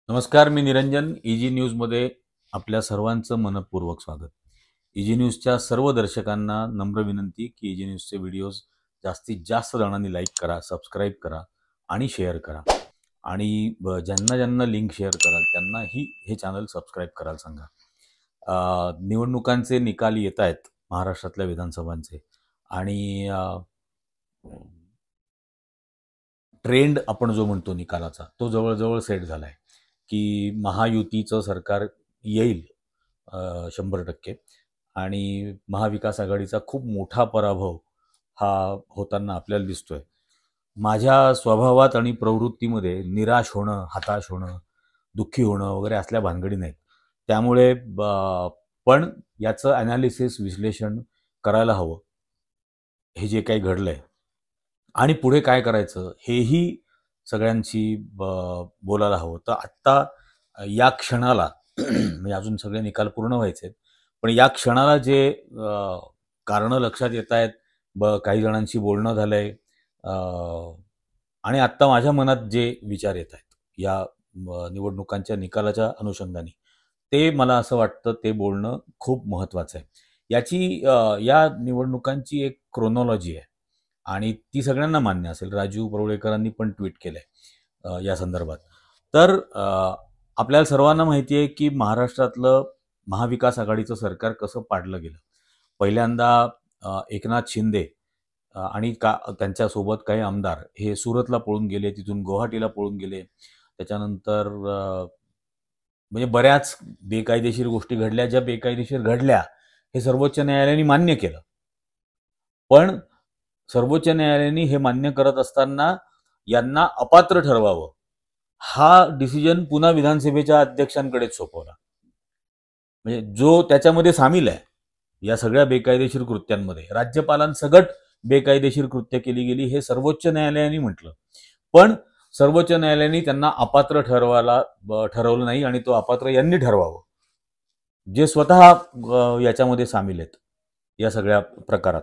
नमस्कार, मी निरंजन. इजी न्यूजमध्ये आपल्या सर्वांचं मनपूर्वक स्वागत. इजी न्यूजच्या सर्व दर्शकांना नम्र विनंती की इजी न्यूजचे व्हिडिओज जास्तीत जास्त जणांनी लाईक करा, सबस्क्राईब करा आणि शेअर करा. आणि ज्यांना ज्यांना लिंक शेअर कराल त्यांनाही हे चॅनल सबस्क्राईब करायला सांगा. निवडणुकांचे निकाल येत आहेत महाराष्ट्रातल्या विधानसभांचे आणि ट्रेंड आपण जो म्हणतो निकालाचा तो जवळजवळ सेट झाला आहे की महायुतीचं सरकार येईल 100%. आणि महाविकास आघाडीचा खूप मोठा पराभव हा होताना आपल्याला दिसतोय. माझ्या स्वभावात आणि प्रवृत्तीमध्ये निराश होणं, हताश होणं, दुःखी होणं वगैरे असल्या भानगडी नाहीत. त्यामुळे पण याचं ॲनालिसिस, विश्लेषण करायला हवं. हे जे काही घडलंय आणि पुढे काय करायचं हेही सगळ्यांशी बोलायला हवं. तर आत्ता या क्षणाला म्हणजे अजून सगळे निकाल पूर्ण व्हायचे, पण या क्षणाला जे कारणं लक्षात येत आहेत, काही जणांशी बोलणं झालंय आणि आत्ता माझ्या मनात जे विचार येत आहेत या निवडणुकांच्या निकालाच्या अनुषंगाने, ते मला असं वाटतं ते बोलणं खूप महत्त्वाचं आहे. या निवडणुकांची एक क्रोनॉलॉजी आहे आणि ती सगळ्यांना मान्य असेल. राजू परुळेकरांनी पण ट्विट केलंय या संदर्भात. तर आपल्याला सर्वांना माहिती आहे की महाराष्ट्रातलं महाविकास आघाडीचं सरकार कसं पाडलं गेलं. पहिल्यांदा एकनाथ शिंदे आणि त्यांच्यासोबत काही आमदार हे सुरतला पळून गेले, तिथून गुवाहाटीला पळून गेले. त्याच्यानंतर म्हणजे बऱ्याच बेकायदेशीर गोष्टी घडल्या. ज्या बेकायदेशीर घडल्या हे सर्वोच्च न्यायालयाने मान्य केलं, पण सर्वोच्च न्यायालयाने हे मान्य करत असताना यांना अपात्र ठरवावं हा डिसिजन पुन्हा विधानसभेच्या अध्यक्षांकडेच सोपवला. म्हणजे जो त्याच्यामध्ये सामील आहे या सगळ्या बेकायदेशीर कृत्यांमध्ये, राज्यपालांसकट बेकायदेशीर कृत्य केली गेली हे सर्वोच्च न्यायालयाने म्हटलं, पण सर्वोच्च न्यायालयाने त्यांना अपात्र ठरवलं नाही आणि तो अपात्र यांनी ठरवावं, जे स्वतः याच्यामध्ये सामील आहेत या सगळ्या प्रकारात.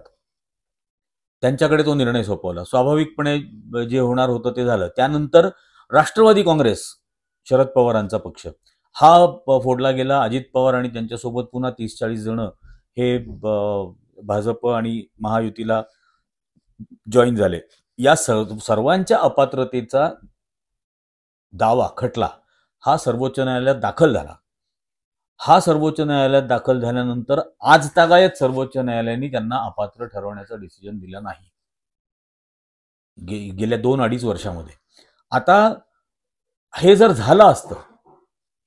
त्यांच्याकडे तो निर्णय सोपवला. स्वाभाविकपणे जे होणार होतं ते झालं. त्यानंतर राष्ट्रवादी काँग्रेस, शरद पवारांचा पक्ष, हा फोडला गेला. अजित पवार आणि त्यांच्यासोबत पुन्हा 30-40 जण हे भाजप आणि महायुतीला जॉईन झाले. या सर्वांच्या अपात्रतेचा दावा, खटला हा सर्वोच्च न्यायालयात दाखल झाला. हा सर्वोच्च न्यायालयात दाखल झाल्यानंतर आज तागायत सर्वोच्च न्यायालयाने त्यांना अपात्र ठरवण्याचा डिसिजन दिला नाही गेल्या 2-2.5 वर्षामध्ये. आता हे जर झालं असतं,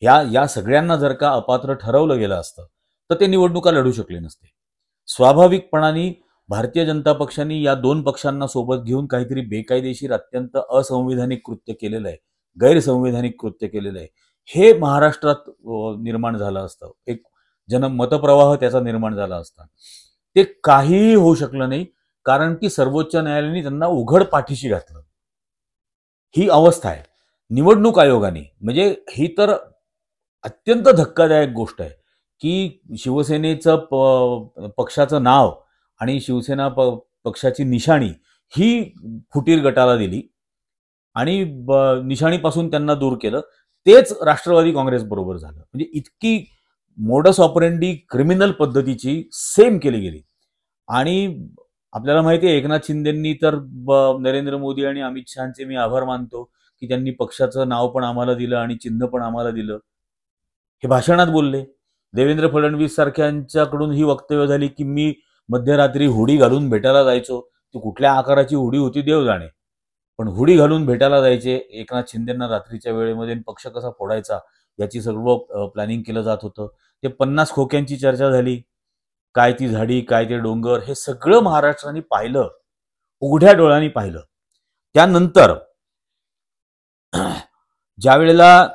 या सगळ्यांना जर का अपात्र ठरवलं गेलं असतं तर ते निवडणुका लढू शकले नसते. स्वाभाविकपणाने भारतीय जनता पक्षाने या दोन पक्षांना सोबत घेऊन काहीतरी बेकायदेशीर, अत्यंत असंवैधानिक कृत्य केलेलं आहे, गैरसंवैधानिक कृत्य केलेलं आहे. हे महाराष्ट्रात निर्माण झालं असतं, एक मतप्रवाह त्याचा निर्माण झाला असता. ते काहीही होऊ शकलं नाही, कारण की सर्वोच्च न्यायालयाने त्यांना उघड पाठीशी घातलं. ही अवस्था आहे. निवडणूक आयोगाने, म्हणजे ही तर अत्यंत धक्कादायक गोष्ट आहे की शिवसेनेचं पक्षाचं नाव आणि शिवसेना पक्षाची निशाणी ही फुटीर गटाला दिली आणि निशाणीपासून त्यांना दूर केलं. तेच राष्ट्रवादी काँग्रेस बरोबर झालं. म्हणजे इतकी मोडस ऑपरेंडी क्रिमिनल पद्धतीची सेम केली गेली. आणि आपल्याला माहिती आहे, एकनाथ शिंदेंनी तर नरेंद्र मोदी आणि अमित शहाचे मी आभार मानतो की त्यांनी पक्षाचं नाव पण आम्हाला दिलं आणि चिन्ह पण आम्हाला दिलं, हे भाषणात बोलले. देवेंद्र फडणवीस सारख्यांच्याकडून ही वक्तव्य झाली की मी मध्यरात्री हुडी घालून भेटायला जायचो. ती कुठल्या आकाराची हुडी होती देव जाणे, पण हुडी घालून भेटायला जायचे एकनाथ शिंदेंना रात्रीच्या वेळेमध्ये. पक्ष कसा फोडायचा याची सर्व प्लॅनिंग केलं जात होतं. ते 50 खोक्यांची चर्चा झाली. काय ती झाडी, काय ते डोंगर, हे सगळं महाराष्ट्राने पाहिलं, उघड्या डोळ्यांनी पाहिलं. त्यानंतर ज्या वेळेला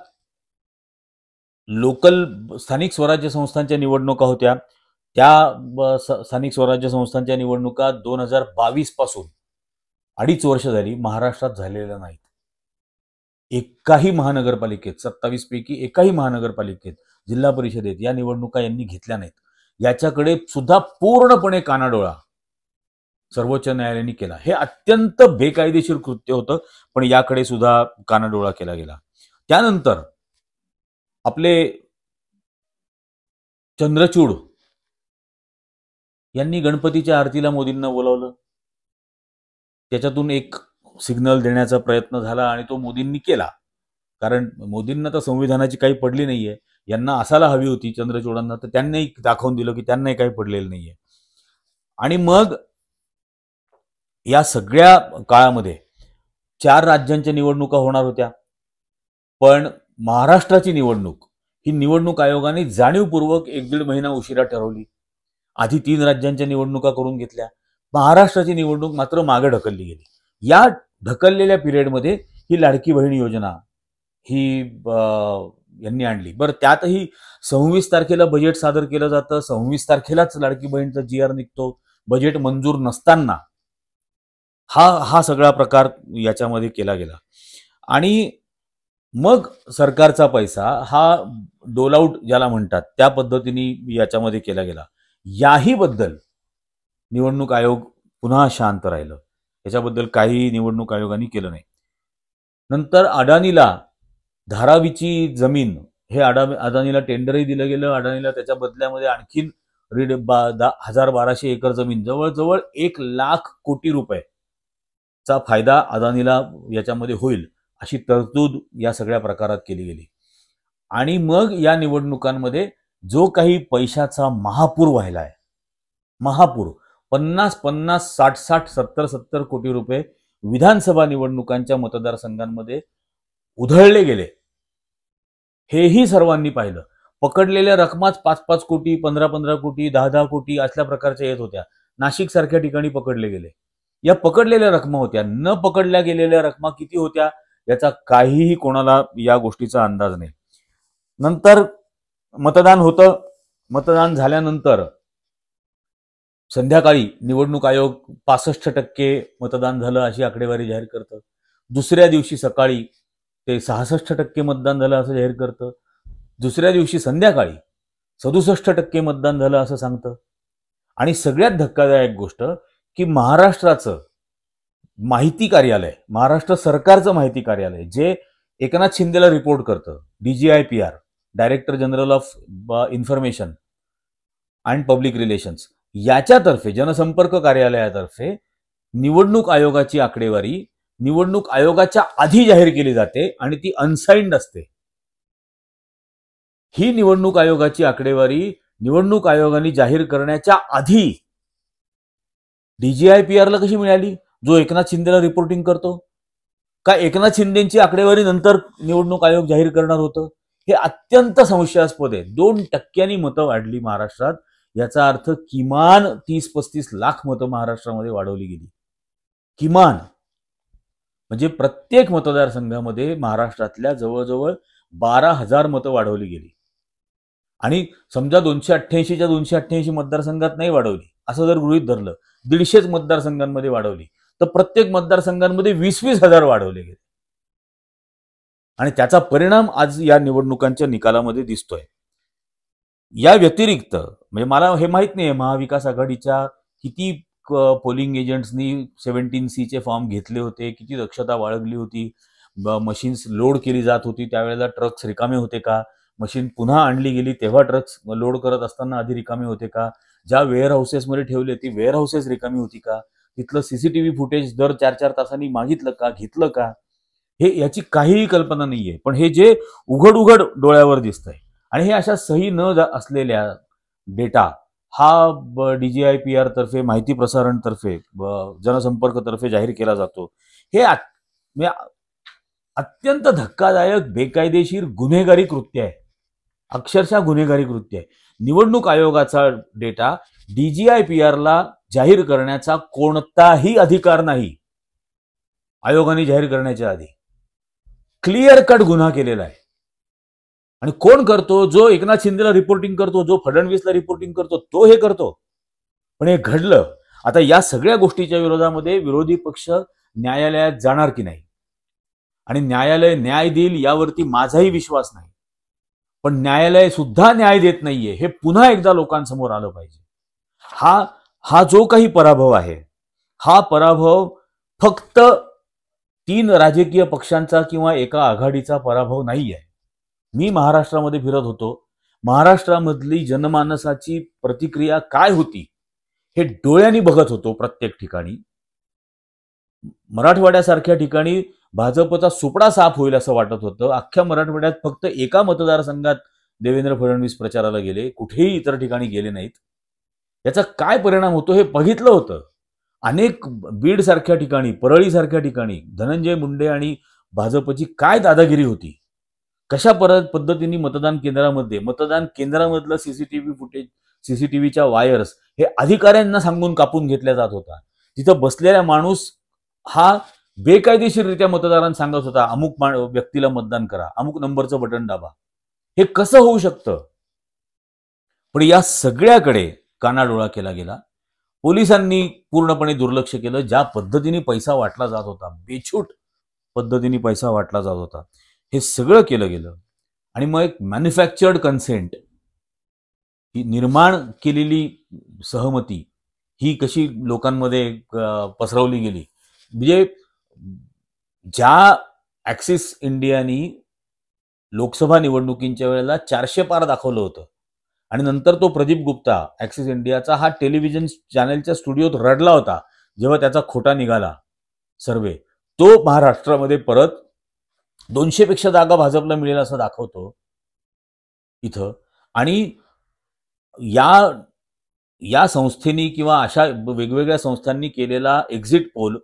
लोकल स्थानिक स्वराज्य संस्थांच्या निवडणुका होत्या, त्या स्थानिक स्वराज्य संस्थांच्या निवडणुका 2022 पासून 2.5 वर्ष झाली महाराष्ट्रात झालेल्या नाहीत. एकाही महानगरपालिकेत, 27 पैकी एकाही महानगरपालिकेत, जिल्हा परिषदेत या निवडणुका यांनी घेतल्या नाहीत. याच्याकडे सुद्धा पूर्णपणे कानाडोळा सर्वोच्च न्यायालयाने केला. हे अत्यंत बेकायदेशीर कृत्य होतं, पण याकडे सुद्धा कानाडोळा केला गेला. त्यानंतर आपले चंद्रचूड यांनी गणपतीच्या आरतीला मोदींना बोलावलं. त्याच्यातून एक सिग्नल देण्याचा प्रयत्न झाला आणि तो मोदींनी केला. कारण मोदींना तर संविधानाची काही पडली नाहीये, यांना असायला हवी होती चंद्रचूडांना, तर त्यांनी दाखवून दिलं की त्यांनाही काही पडलेलं नाहीये. आणि मग या सगळ्या काळामध्ये 4 राज्यांच्या निवडणुका होणार होत्या, पण महाराष्ट्राची निवडणूक ही निवडणूक आयोगाने जाणीवपूर्वक 1-1.5 महिना उशिरा ठरवली. आधी 3 राज्यांच्या निवडणुका करून घेतल्या, महाराष्ट्राची निवडणूक मात्र मागे ढकलली गेली. या ढकललेल्या पिरियडमध्ये ही लाडकी बहीण योजना ही यांनी आणली. बरं, त्यातही 26 तारखेला बजेट सादर केलं जातं, 26 तारखेलाच लाडकी बहीणचा GR निघतो, बजेट मंजूर नसताना हा सगळा प्रकार याच्यामध्ये केला गेला. आणि मग सरकारचा पैसा हा डोल आउट ज्याला म्हणतात त्या पद्धतीने याच्यामध्ये केला गेला. याही बद्दल निवडणूक आयोग पुन्हा शांत राहिलं. याच्याबद्दल काही निवडणूक आयोगाने केलं नाही. नंतर अडानीला धारावीची जमीन हे अडानीला टेंडरही दिलं गेलं. अडानीला त्याच्या बदल्यामध्ये आणखीन 1200 एकर जमीन, जवळजवळ 1 लाख कोटी रुपयेचा फायदा अदानीला याच्यामध्ये होईल अशी तरतूद या सगळ्या प्रकारात केली गेली. आणि मग या निवडणुकांमध्ये जो काही पैशाचा महापूर व्हायलाय, महापूर 50-50, 60-60, 70-70 कोटी रुपये विधानसभा निवडणुकांच्या मतदारसंघांमध्ये उधळले गेले, हेही सर्वांनी पाहिलं. पकडलेल्या रकमाच 5-5 कोटी, 15-15 कोटी, 10-10 कोटी असल्या प्रकारच्या येत होत्या. नाशिक सारख्या ठिकाणी पकडले गेले. या पकडलेल्या रकमा होत्या. न पकडल्या गेलेल्या रकमा किती होत्या याचा काहीही कोणाला या गोष्टीचा अंदाज नाही. नंतर मतदान होतं. मतदान झाल्यानंतर संध्याकाळी निवडणूक आयोग 65% मतदान झालं अशी आकडेवारी जाहीर करतं. दुसऱ्या दिवशी सकाळी ते 66% मतदान झालं असं जाहीर करतं. दुसऱ्या दिवशी संध्याकाळी 67% मतदान झालं असं सांगतं. आणि सगळ्यात धक्कादायक गोष्ट की महाराष्ट्राचं माहिती कार्यालय, महाराष्ट्र सरकारचं माहिती कार्यालय, जे एकनाथ शिंदेला रिपोर्ट करतं, DGIPR, director general of information and public relations, याच्यातर्फे जनसंपर्क कार्यालयातर्फे निवडणूक आयोगाची आकडेवारी निवडणूक आयोगाच्या आधी जाहीर केली जाते आणि ती अनसाइन्ड असते. ही निवडणूक आयोगाची आकडेवारी निवडणूक आयोगाने जाहीर करण्याच्या आधी DGIPRला कशी मिळाली, जो एकनाथ शिंदेला रिपोर्टिंग करतो? का एकनाथ शिंदेची आकडेवारी नंतर निवडणूक आयोग जाहीर करणार होतं? हे अत्यंत संशयास्पद आहे. 2% मतं वाढली महाराष्ट्रात, याचा अर्थ किमान 30-35 लाख मतं महाराष्ट्रामध्ये वाढवली गेली. किमान म्हणजे प्रत्येक मतदारसंघामध्ये महाराष्ट्रातल्या जवळजवळ 12,000 मतं वाढवली गेली. आणि समजा 288च्या 288 मतदारसंघात नाही वाढवली असं जर गृहीत धरलं, 150 मतदारसंघांमध्ये वाढवली, तर प्रत्येक मतदारसंघांमध्ये 20-20 हजार वाढवले गेले. आणि त्याचा परिणाम आज या निवडणुकांच्या निकालामध्ये दिसतोय. या व्यतिरिक्त म्हणजे मला हे माहित नाही महाविकास आघाडीच्या किती पोलिंग एजंट्सनी 17C फॉर्म घेतले होते, किती दक्षता बाळगली होती, मशीन्स लोड केली जात होती, त्यावेळेला ट्रक्स रिकामे होते का, मशीन पुन्हा आणली गेली तेव्हा ट्रक्स लोड करत असताना आधी रिकामे होते का, ज्या वेअर हाऊसेसमध्ये ठेवले ती वेअर हाऊसेस रिकामी होती का, तिथलं CCTV फुटेज दर 4-4 तासांनी मागितलं का, घेतलं का, हे याची काहीही कल्पना नाहीये. पण हे जे उघड उघड डोळ्यावर दिसतंय आणि हे अशा सही न असलेल्या डेटा हा DGIPR तर्फे, माहिती प्रसारण तर्फे, जनसंपर्क तर्फे जाहीर केला जातो. हे अत्यंत धक्कादायक, बेकायदेशीर गुन्हेगारी कृत्य आहे, अक्षरशः गुन्हेगारी कृत्य आहे. निवडणूक आयोगाचा डेटा DGIPRला जाहीर करण्याचा कोणताही अधिकार नाही. आयोगाने जाहीर करण्याच्या आधी क्लिअर कट गुन्हा केलेला आहे. आणि कोण करतो? जो एकनाथ शिंदेला रिपोर्टिंग करतो, जो फडणवीसला रिपोर्टिंग करतो, तो हे करतो. पण हे घडलं. आता या सगळ्या गोष्टीच्या विरोधामध्ये विरोधी पक्ष न्यायालयात जाणार की नाही, आणि न्यायालय न्याय देईल यावरती माझाही विश्वास नाही. पण न्यायालय सुद्धा न्याय देत नाहीये हे पुन्हा एकदा लोकांसमोर आलं पाहिजे. हा जो काही पराभव आहे, हा पराभव फक्त 3 राजकीय पक्षांचा किंवा एका आघाडीचा पराभव नाही आहे. मी महाराष्ट्रामध्ये फिरत होतो. महाराष्ट्रामधली जनमानसाची प्रतिक्रिया काय होती हे डोळ्यांनी बघत होतो प्रत्येक ठिकाणी. मराठवाड्यासारख्या ठिकाणी भाजपचा सुपडा साफ होईल असं वाटत होतं. अख्ख्या मराठवाड्यात फक्त एका मतदारसंघात देवेंद्र फडणवीस प्रचाराला गेले, कुठेही इतर ठिकाणी गेले नाहीत. याचा काय परिणाम होतो हे बघितलं होतं. अनेक बीड सारख्या ठिकाणी, परळी सारख्या ठिकाणी धनंजय मुंडे आणि भाजपची काय दादागिरी होती. कशा पद्धतीने मतदान केंद्रामधलं सीसीटीव्ही फुटेज, सीसीटीव्हीच्या वायर्स हे अधिकाऱ्यांना सांगून कापून घेतल्या जात होता. तिथं बसलेला माणूस हा बेकायदेशीररित्या मतदारांना सांगत होता, अमुक व्यक्तीला मतदान करा, अमुक नंबरचं बटन दाबा. हे कसं होऊ शकतं? पण या सगळ्याकडे कानाडोळा केला गेला. पोलिसांनी पूर्णपणे दुर्लक्ष केलं. ज्या पद्धतीने पैसा वाटला जात होता, बेछूट पद्धतीने पैसा वाटला जात होता, हे सगळं केलं गेलं. आणि मग एक मॅन्युफॅक्चर्ड कन्सेंट, ही निर्माण केलेली सहमती ही कशी लोकांमध्ये पसरवली गेली. म्हणजे ज्या ऍक्सिस इंडियानी लोकसभा निवडणुकींच्या वेळेला 400 पार दाखवलं होतं आणि नंतर तो प्रदीप गुप्ता ऍक्सिस इंडियाचा हा टेलिव्हिजन चॅनलच्या स्टुडिओत रडला होता जेव्हा त्याचा खोटा निघाला सर्वे, तो महाराष्ट्रामध्ये परत 200 पेक्षा जागा भाजपला मिळेल असं दाखवतो इथं. आणि या संस्थेनी किंवा अशा वेगवेगळ्या संस्थांनी केलेला एक्झिट पोल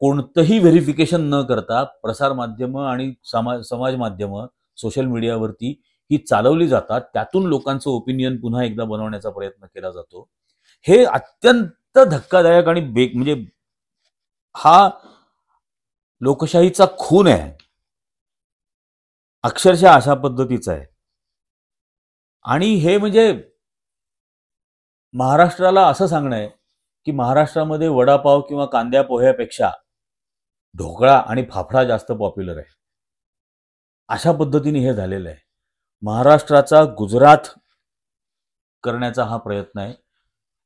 कोणतंही व्हेरिफिकेशन न करता प्रसार माध्यमं आणि समाज माध्यमं, सोशल मीडियावरती ही चालवली जातात. त्यातून लोकांचं ओपिनियन पुन्हा एकदा बनवण्याचा प्रयत्न केला जातो. हे अत्यंत धक्कादायक आणि म्हणजे हा लोकशाहीचा खून आहे, अक्षरशः अशा पद्धतीचा आहे. आणि हे म्हणजे महाराष्ट्राला असं सांगणं आहे की महाराष्ट्रामध्ये वडापाव किंवा कांद्या पोह्यापेक्षा ढोकळा आणि फाफडा जास्त पॉप्युलर आहे, अशा पद्धतीने हे झालेलं आहे. महाराष्ट्राचा गुजरात करण्याचा हा प्रयत्न आहे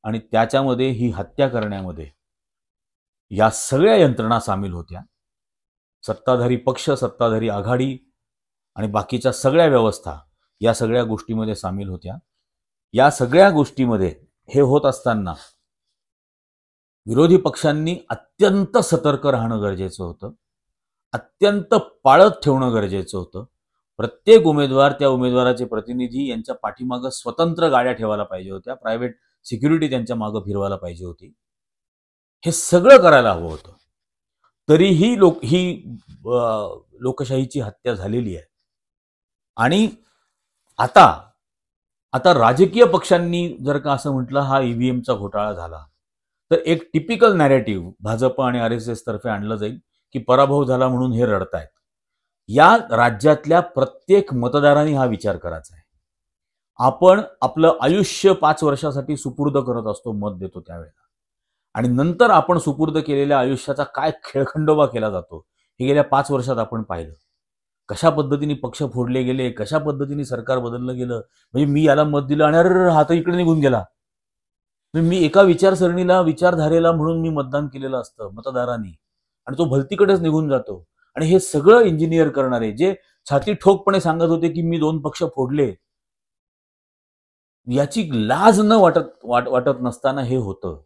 आणि त्याच्यामध्ये ही हत्या करण्यामध्ये या सगळ्या यंत्रणा सामील होत्या. सत्ताधारी पक्ष, सत्ताधारी आघाडी आणि बाकीच्या सगळ्या व्यवस्था या सगळ्या गोष्टीमध्ये सामील होत्या. या सगळ्या गोष्टीमध्ये हे होत असताना विरोधी पक्षांनी अत्यंत सतर्क राहणं गरजेचं होतं, अत्यंत पाळत ठेवणं गरजेचं होतं. प्रत्येक उमेदवार, त्या उमेदवाराचे प्रतिनिधी यांच्या पाठीमागं स्वतंत्र गाड्या ठेवायला पाहिजे होत्या, प्रायव्हेट सिक्युरिटी त्यांच्या मागं फिरवायला पाहिजे होती. हे सगळं करायला हवं होतं. तरीही लोकशाहीची हत्या झालेली आहे. आणि आता राजकीय पक्षांनी जर का असं म्हटलं हा ईव्हीएमचा घोटाळा झाला, तर एक टिपिकल नॅरेटिव्ह भाजप आणि RSS तर्फे आणलं जाईल की पराभव झाला म्हणून हे रडतायत. या राज्यातल्या प्रत्येक मतदारांनी हा विचार करायचा आहे. आपण आपलं आयुष्य 5 वर्षासाठी सुपूर्द करत असतो, मत देतो त्यावेळेला, आणि नंतर आपण सुपूर्द केलेल्या आयुष्याचा काय खेळखंडोबा केला जातो हे गेल्या 5 वर्षात आपण पाहिलं. कशा पद्धतीने पक्ष फोडले गेले, कशा पद्धतीने सरकार बदललं गेलं. म्हणजे मी याला मत दिलं आणि अरे हा तर इकडे निघून गेला. मी एका विचारसरणीला, विचारधारेला म्हणून मी मतदान केलेलं असतं मतदारांनी, आणि तो भलतीकडेच निघून जातो. आणि हे सगळं इंजिनियर करणारे जे छाती ठोकपणे सांगत होते की मी 2 पक्ष फोडले, याची लाज न वाटत नसताना हे होतं.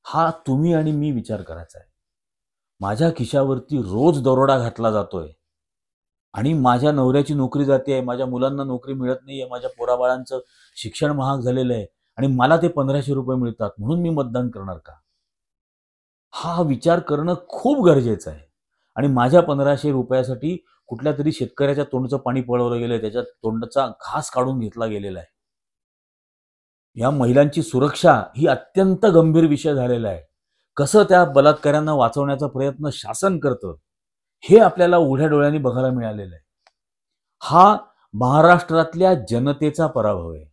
हा तुम्ही आणि मी विचार करायचा आहे. माझ्या खिशावरती रोज दरोडा घातला जातोय आणि माझ्या नवऱ्याची नोकरी जाते, माझ्या मुलांना नोकरी मिळत नाहीये, माझ्या पोराबाळांचं शिक्षण महाग झालेलं आहे आणि मला ते 1500 रुपये मिळतात म्हणून मी मतदान करणार का? हा विचार करणं खूप गरजेचं आहे. आणि माझ्या 1500 रुपयासाठी कुठल्या तरी शेतकऱ्याच्या तोंडचं पाणी पळवलं गेलंय, त्याच्या तोंडचा घास काढून घेतला गेलेला आहे. या महिलांची सुरक्षा ही अत्यंत गंभीर विषय झालेला आहे. कसं त्या बलात्काऱ्यांना वाचवण्याचा प्रयत्न शासन करतं हे आपल्याला उघड्या डोळ्यांनी बघायला मिळालेलं आहे. हा महाराष्ट्रातल्या जनतेचा पराभव आहे.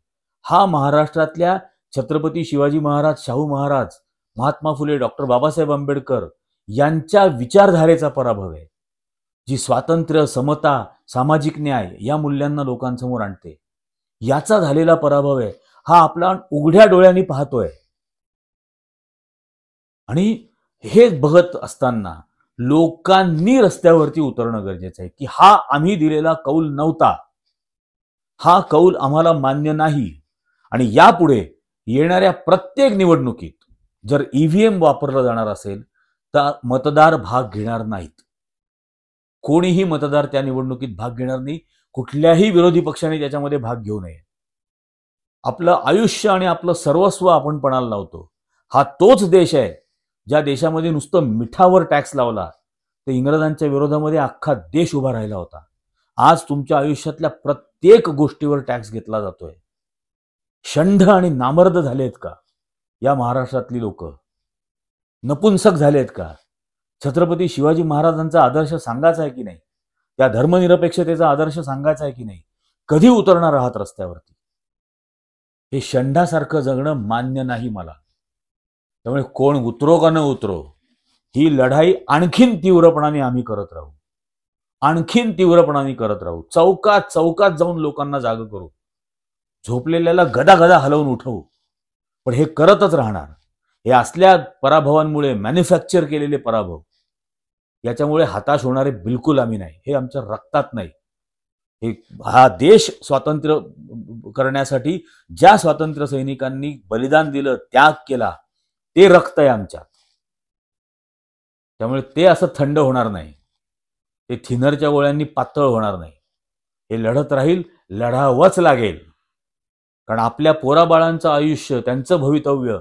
हा महाराष्ट्रातल्या छत्रपती शिवाजी महाराज, शाहू महाराज, महात्मा फुले, डॉक्टर बाबासाहेब आंबेडकर यांच्या विचारधारेचा पराभव आहे, जी स्वातंत्र्य, समता, सामाजिक न्याय या मूल्यांना लोकांसमोर आणते. याचा झालेला पराभव आहे. हा आपला उघड्या डोळ्यांनी पाहतोय. आणि हे बघत असताना लोकांनी रस्त्यावरती उतरणं गरजेचं आहे की हा आम्ही दिलेला कौल नव्हता. हा कौल आम्हाला मान्य नाही आणि यापुढे येणाऱ्या प्रत्येक निवडणुकीत जर ईव्हीएम वापरलं जाणार असेल तर मतदार भाग घेणार नाहीत. कोणीही मतदार त्या निवडणुकीत भाग घेणार नाही. कुठल्याही विरोधी पक्षाने त्याच्यामध्ये भाग घेऊ नये. आपलं आयुष्य आणि आपलं सर्वस्व आपण पणाला लावतो. हा तोच देश आहे ज्या देशामध्ये नुसतं मिठावर टॅक्स लावला तर इंग्रजांच्या विरोधामध्ये अख्खा देश उभा राहिला होता. आज तुमच्या आयुष्यातल्या प्रत्येक गोष्टीवर टॅक्स घेतला जातोय. षंढ आणि नामर्द झालेत का या महाराष्ट्रातली लोक? नपुंसक झालेत का? छत्रपती शिवाजी महाराजांचा आदर्श सांगायचा आहे की नाही? त्या धर्मनिरपेक्षतेचा आदर्श सांगायचा आहे की नाही? कधी उतरणार आहात रस्त्यावरती? हे षंढासारखं जगणं मान्य नाही मला. त्यामुळे कोण उतरो का न उतरो, ही लढाई आणखीन तीव्रपणाने आम्ही करत राहू. आणखीन तीव्रपणाने करत राहू. चौकात चौकात जाऊन लोकांना जाग करू. झोपलेल्याला गदागदा हलवून उठवू. पण हे करतच राहणार. हे असल्या पराभवांमुळे, मॅन्युफॅक्चर केलेले पराभव, याच्यामुळे हताश होणारे बिलकुल आम्ही नाही. हे आमच्या रक्तात नाही. हा देश स्वातंत्र्य करण्यासाठी ज्या स्वातंत्र्य सैनिकांनी बलिदान दिलं, त्याग केला, ते रक्त आहे आमच्यात. त्यामुळे ते असं थंड होणार नाही. ते थिनरच्या गोळ्यांनी पातळ होणार नाही. हे लढत राहील, लढावंच लागेल. कारण आपल्या पोराबाळांचं आयुष्य, त्यांचं भवितव्य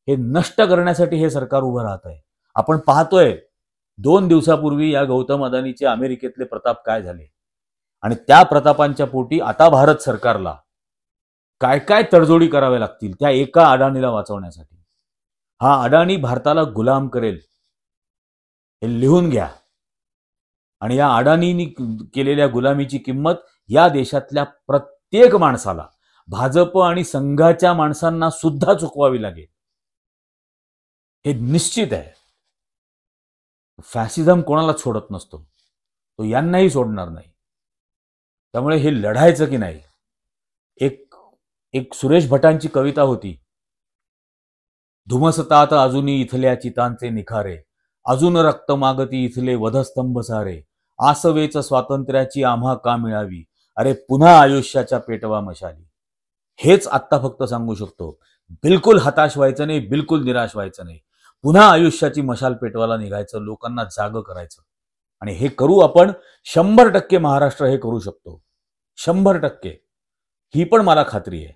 हे नष्ट करण्यासाठी हे सरकार उभं राहत आहे. आपण पाहतोय 2 दिवसापूर्वी या गौतम अदानीचे अमेरिकेतले प्रताप काय झाले आणि त्या प्रतापांच्या पोटी आता भारत सरकारला काय काय तडजोडी कराव्या लागतील त्या एका अडाणीला वाचवण्यासाठी. हा अडाणी भारताला गुलाम करेल, हे लिहून घ्या. आणि या अडाणींनी केलेल्या गुलामीची किंमत या देशातल्या प्रत्येक माणसाला, भाजप आणि संघाच्या माणसांना सुद्धा चुकवावी लागेल. हे निश्चित आहे. फॅसिझम कोणालाच सोडत नसतो, तो यांनाही सोडणार नाही. त्यामुळे हे लढायचं की नाही. एक सुरेश भटांची कविता होती, धुमसतात अजूनी इथल्या चितांचे निखारे, अजून रक्त मागती इथले वधस्तंभ सारे, आसवेच स्वातंत्र्याची आम्हा का मिळावी, अरे पुन्हा आयुष्याच्या पेटवा मशाली. हेच आत्ता फक्त सांगू शकतो. बिलकुल हताश व्हायचं नाही, बिलकुल निराश व्हायचं नाही. पुन्हा आयुष्याची मशाल पेटवायला निघायचं, लोकांना जाग करायचं. आणि हे करू आपण. 100% महाराष्ट्र हे करू शकतो. 100%. ही पण मला खात्री आहे.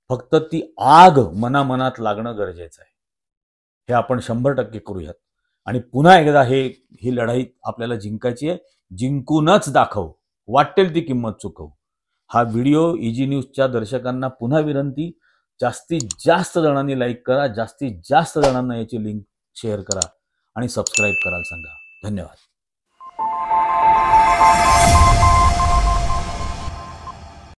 फक्त ती आग मनामनात लागणं गरजेचं आहे. हे आपण 100% करूयात. आणि पुन्हा एकदा ही लढाई आपल्याला जिंकायची आहे. जिंकूनच दाखवू. वाटेल ती किंमत चुकवू. हा व्हिडिओ इजी न्यूजच्या दर्शकांना पुन्हा विनंती, जास्तीत जास्त जणांनी लाईक करा, जास्तीत जास्त जणांना याची लिंक शेअर करा आणि सबस्क्राईब करायला सांगा. धन्यवाद.